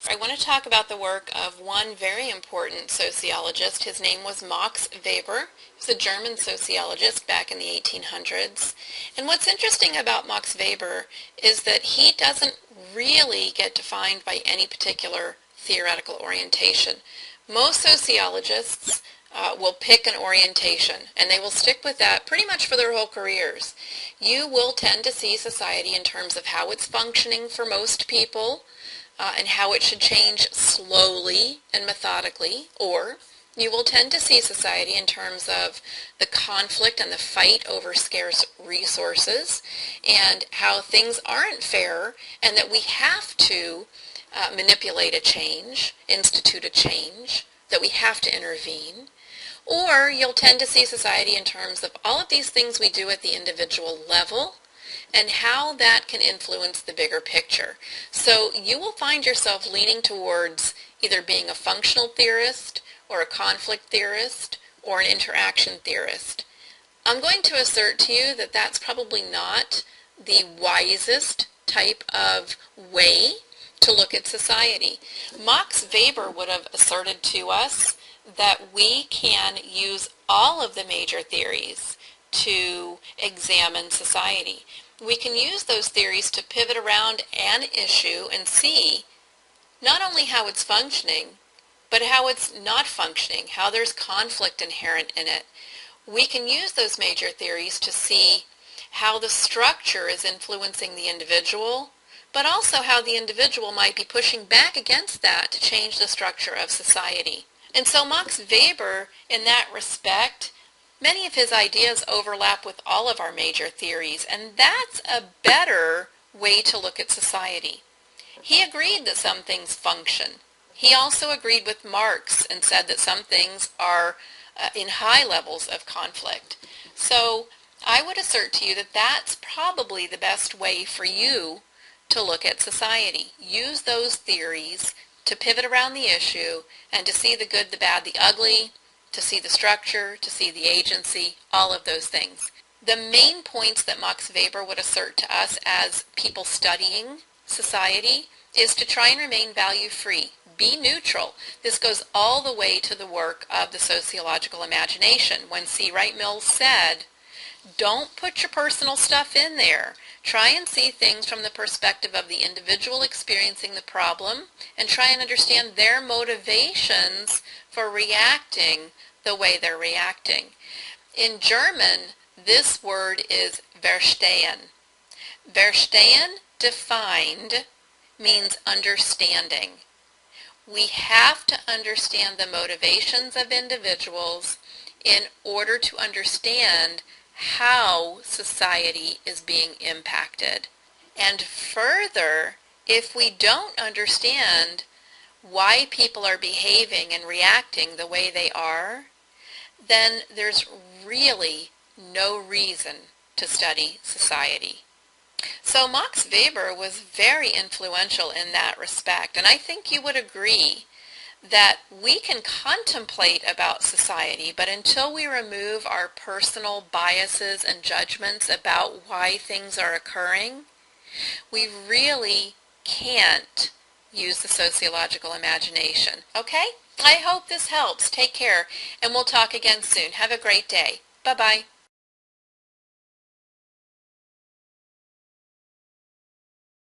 I want to talk about the work of one very important sociologist. His name was Max Weber. He was a German sociologist back in the 1800s. And what's interesting about Max Weber is that he doesn't really get defined by any particular theoretical orientation. Most sociologists will pick an orientation, and they will stick with that pretty much for their whole careers. You will tend to see society in terms of how it's functioning for most people, and how it should change slowly and methodically, or you will tend to see society in terms of the conflict and the fight over scarce resources, and how things aren't fair, and that we have to manipulate a change, institute a change, that we have to intervene. Or you'll tend to see society in terms of all of these things we do at the individual level and how that can influence the bigger picture. So you will find yourself leaning towards either being a functional theorist or a conflict theorist or an interaction theorist. I'm going to assert to you that that's probably not the wisest type of way to look at society. Max Weber would have asserted to us that we can use all of the major theories to examine society. We can use those theories to pivot around an issue and see not only how it's functioning, but how it's not functioning, how there's conflict inherent in it. We can use those major theories to see how the structure is influencing the individual, but also how the individual might be pushing back against that to change the structure of society. And so Max Weber, in that respect, many of his ideas overlap with all of our major theories, and that's a better way to look at society. He agreed that some things function. He also agreed with Marx and said that some things are in high levels of conflict. So I would assert to you that that's probably the best way for you to look at society. Use those theories to pivot around the issue and to see the good, the bad, the ugly, to see the structure, to see the agency, all of those things. The main points that Max Weber would assert to us as people studying society is to try and remain value-free. Be neutral. This goes all the way to the work of the sociological imagination. When C. Wright Mills said, don't put your personal stuff in there. Try and see things from the perspective of the individual experiencing the problem and try and understand their motivations for reacting the way they're reacting. In German, this word is Verstehen. Verstehen, defined, means understanding. We have to understand the motivations of individuals in order to understand how society is being impacted. And further, if we don't understand why people are behaving and reacting the way they are, then there's really no reason to study society. So Max Weber was very influential in that respect, and I think you would agree that we can contemplate about society, but until we remove our personal biases and judgments about why things are occurring, we really can't use the sociological imagination. Okay? I hope this helps. Take care, and we'll talk again soon. Have a great day. Bye-bye.